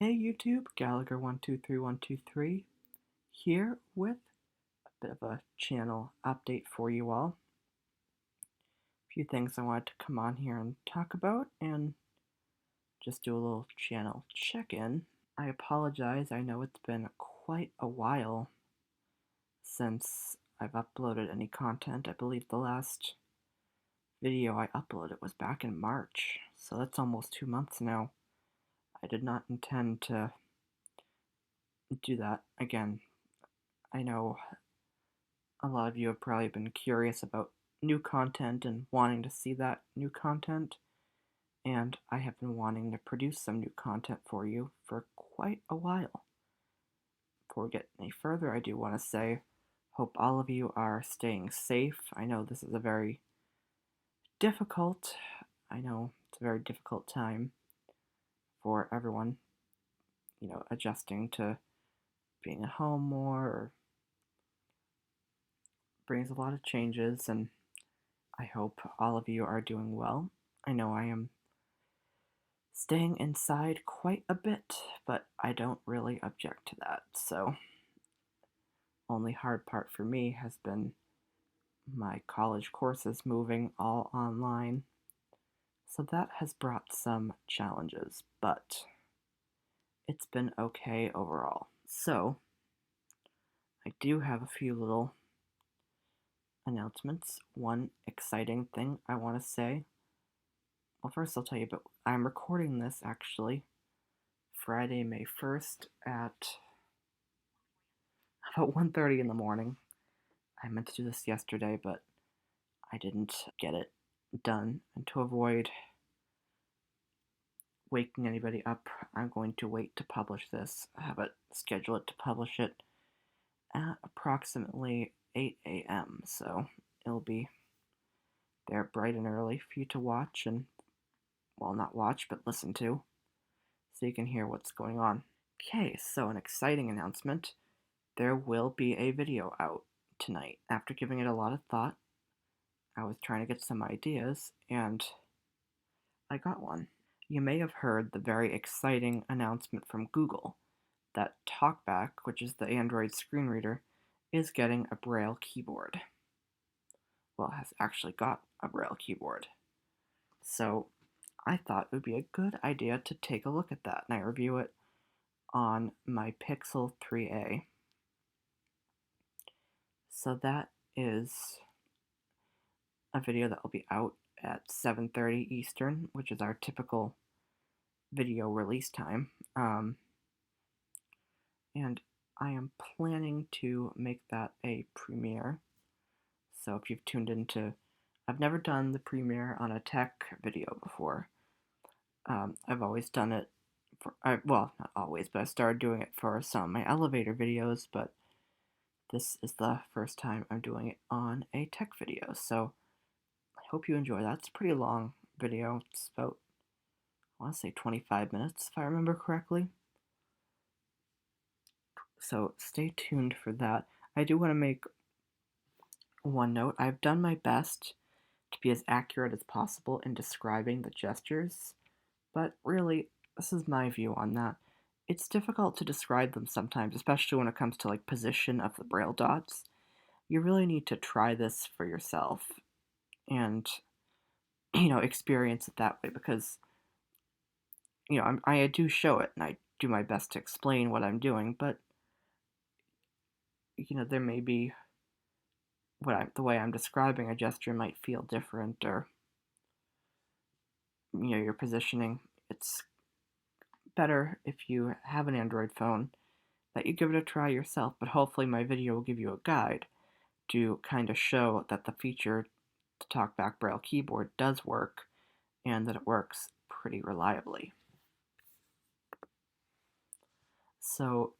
Hey YouTube, Gallagher123123 here with a bit of a channel update for you all. A few things I wanted to come on here and talk about and just do a little channel check-in. I apologize, I know it's been quite a while since I've uploaded any content. I believe the last video I uploaded was back in March, so that's almost 2 months now. I did not intend to do that again. I know a lot of you have probably been curious about new content and wanting to see that new content, and I have been wanting to produce some new content for you for quite a while. Before we get any further, I do want to say, hope all of you are staying safe. I know this is a very difficult, it's a very difficult time for everyone, adjusting to being at home more, or brings a lot of changes, and I hope all of you are doing well. I know I am staying inside quite a bit, but I don't really object to that. So, only hard part for me has been my college courses moving all online. So that has brought some challenges, but it's been okay overall. So, I do have a few little announcements. One exciting thing I want to say. Well, first I'll tell you, but I'm recording this actually Friday, May 1st at about 1:30 in the morning. I meant to do this yesterday, but I didn't get it done. And to avoid waking anybody up, I'm going to wait to publish this. Schedule it to publish it at approximately 8 a.m. So it'll be there bright and early for you to watch and, well, not watch, but listen to, so you can hear what's going on. Okay, so an exciting announcement. There will be a video out tonight. After giving it a lot of thought, I was trying to get some ideas, and I got one. You may have heard the very exciting announcement from Google that TalkBack, which is the Android screen reader, is getting a Braille keyboard. Well, it has actually got a Braille keyboard. So I thought it would be a good idea to take a look at that, and I review it on my Pixel 3a. So that is a video that will be out at 7:30 Eastern, which is our typical video release time. And I am planning to make that a premiere. So if you've tuned into, I've never done the premiere on a tech video before. I've always done it well, not always, but I started doing it for some of my elevator videos, but this is the first time I'm doing it on a tech video. So I hope you enjoy that. It's a pretty long video. It's about, I want to say 25 minutes, if I remember correctly. So stay tuned for that. I do want to make one note. I've done my best to be as accurate as possible in describing the gestures, but really, this is my view on that. It's difficult to describe them sometimes, especially when it comes to like position of the braille dots. You really need to try this for yourself and experience it that way, because I do show it and I do my best to explain what I'm doing, but there may be the way I'm describing a gesture might feel different, or your positioning. It's better if you have an Android phone that you give it a try yourself, but hopefully my video will give you a guide to kind of show that the feature, the TalkBack Braille keyboard, does work, and that it works pretty reliably. So,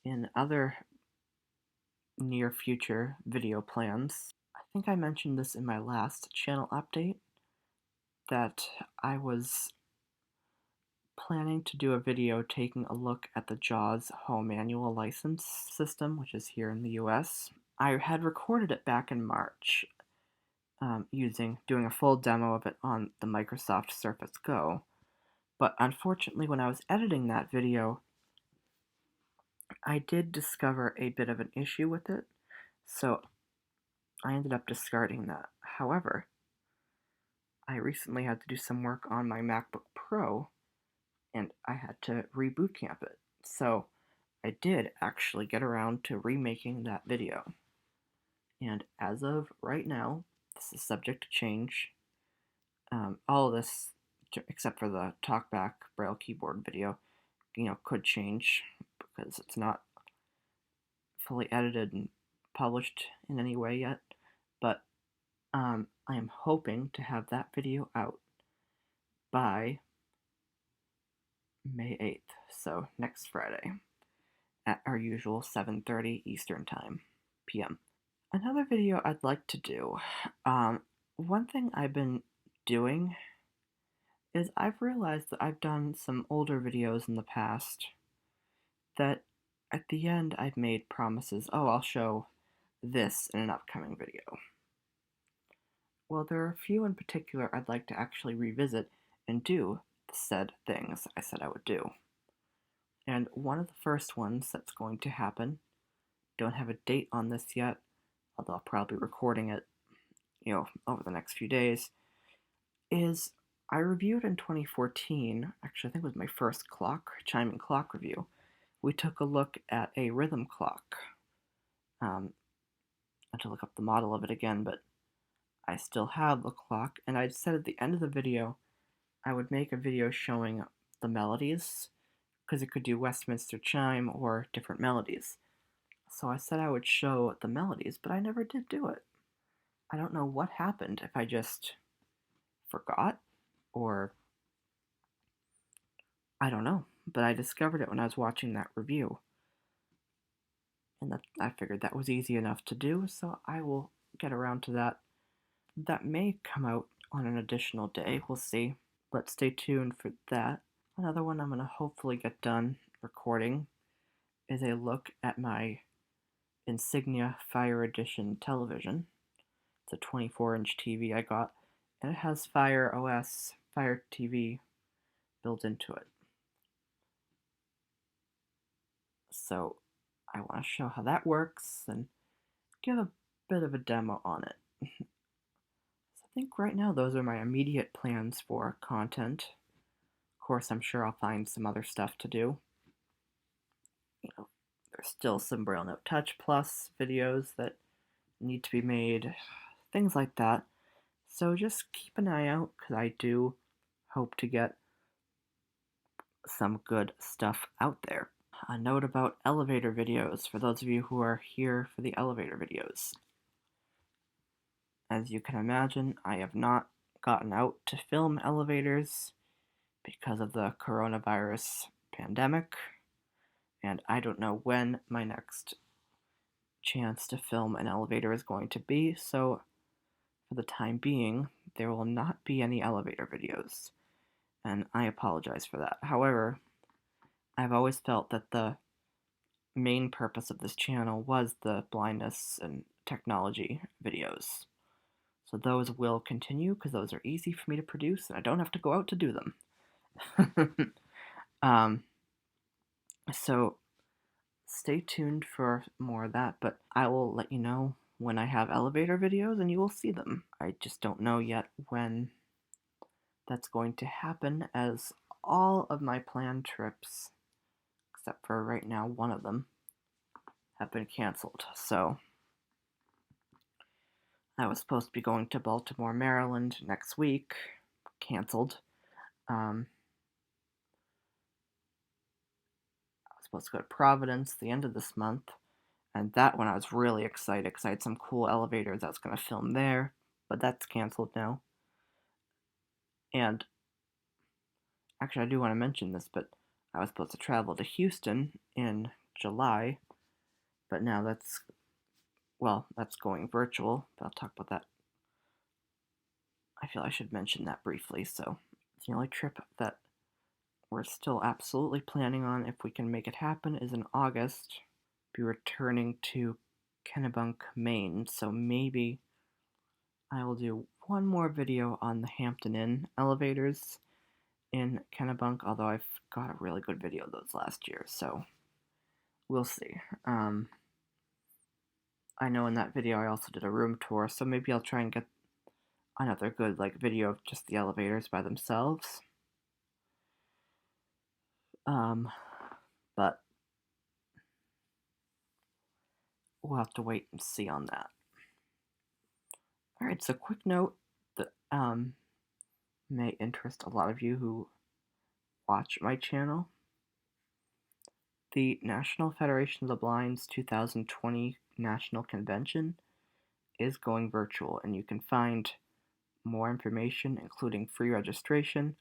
in other near future video plans, I think I mentioned this in my last channel update, that I was planning to do a video taking a look at the JAWS home manual license system, which is here in the US. I had recorded it back in March, doing a full demo of it on the Microsoft Surface Go, But unfortunately, when I was editing that video, I did discover a bit of an issue with it, so I ended up discarding that. However, I recently had to do some work on my MacBook Pro, and I had to reboot camp it. So I did actually get around to remaking that video. And as of right now, this is subject to change. All of this, except for the TalkBack Braille keyboard video, could change because it's not fully edited and published in any way yet. But I am hoping to have that video out by May 8th, so next Friday, at our usual 7:30 Eastern Time, p.m. Another video I'd like to do, one thing I've been doing is I've realized that I've done some older videos in the past that at the end I've made promises, oh, I'll show this in an upcoming video. Well, there are a few in particular I'd like to actually revisit and do the said things I said I would do. And one of the first ones that's going to happen, don't have a date on this yet, although I'll probably be recording it, over the next few days, is I reviewed in 2014, actually I think it was my first chiming clock review. We took a look at a rhythm clock. I had to look up the model of it again, but I still have the clock, and I said at the end of the video I would make a video showing the melodies, because it could do Westminster chime or different melodies. So I said I would show the melodies, but I never did do it. I don't know what happened, if I just forgot, or I don't know, but I discovered it when I was watching that review. And I figured that was easy enough to do, so I will get around to that. That may come out on an additional day, we'll see. But stay tuned for that. Another one I'm going to hopefully get done recording is a look at my Insignia Fire Edition television. It's a 24-inch TV I got, and it has Fire OS, Fire TV built into it. So I want to show how that works and give a bit of a demo on it. So I think right now those are my immediate plans for content. Of course, I'm sure I'll find some other stuff to do. There's still some Braille Note Touch Plus videos that need to be made, things like that. So just keep an eye out, because I do hope to get some good stuff out there. A note about elevator videos, for those of you who are here for the elevator videos. As you can imagine, I have not gotten out to film elevators because of the coronavirus pandemic, and I don't know when my next chance to film an elevator is going to be, so for the time being, there will not be any elevator videos, and I apologize for that. However, I've always felt that the main purpose of this channel was the blindness and technology videos. So those will continue, because those are easy for me to produce, and I don't have to go out to do them. So stay tuned for more of that, but I will let you know when I have elevator videos, and you will see them. I just don't know yet when that's going to happen, as all of my planned trips, except for right now one of them, have been canceled. So I was supposed to be going to Baltimore, Maryland next week, canceled. I was supposed to go to Providence the end of this month, and that one I was really excited because I had some cool elevators I was going to film there, but that's canceled now. And actually, I do want to mention this, but I was supposed to travel to Houston in July, but now that's going virtual, but I'll talk about that. I feel I should mention that briefly. So it's the only trip that we're still absolutely planning on, if we can make it happen, is in August. Be returning to Kennebunk, Maine, so maybe I will do one more video on the Hampton Inn elevators, in Kennebunk, although I've got a really good video of those last year, so we'll see. I know in that video I also did a room tour, so maybe I'll try and get another good video of just the elevators by themselves. But we'll have to wait and see on that. Alright, so quick note that may interest a lot of you who watch my channel. The National Federation of the Blind's 2020 National Convention is going virtual, and you can find more information, including free registration,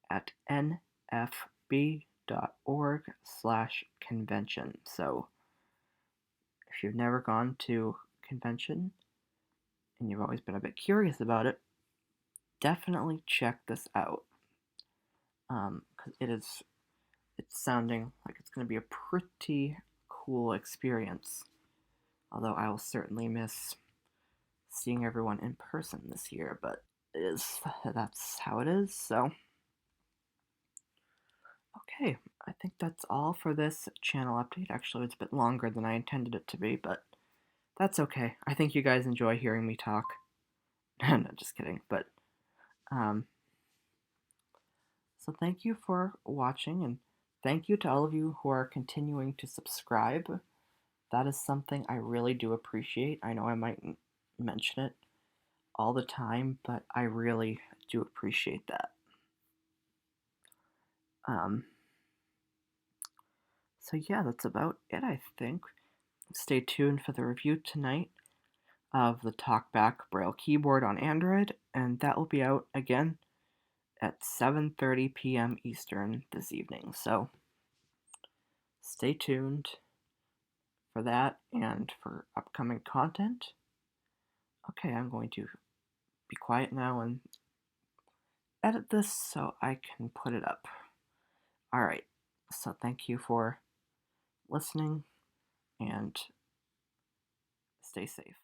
at nfb.org/convention. So if you've never gone to a convention and you've always been a bit curious about it, definitely check this out, because it's sounding like it's going to be a pretty cool experience, although I will certainly miss seeing everyone in person this year, but that's how it is. So okay, I think that's all for this channel update. Actually, it's a bit longer than I intended it to be, but that's okay. I think you guys enjoy hearing me talk. No, just kidding. But so thank you for watching, and thank you to all of you who are continuing to subscribe. That is something I really do appreciate. I know I might mention it all the time, but I really do appreciate that. So yeah, that's about it, I think. Stay tuned for the review tonight of the TalkBack Braille keyboard on Android, and that will be out again at 7:30 p.m. Eastern this evening. So stay tuned for that and for upcoming content. Okay, I'm going to be quiet now and edit this so I can put it up. Alright, so thank you for listening and stay safe.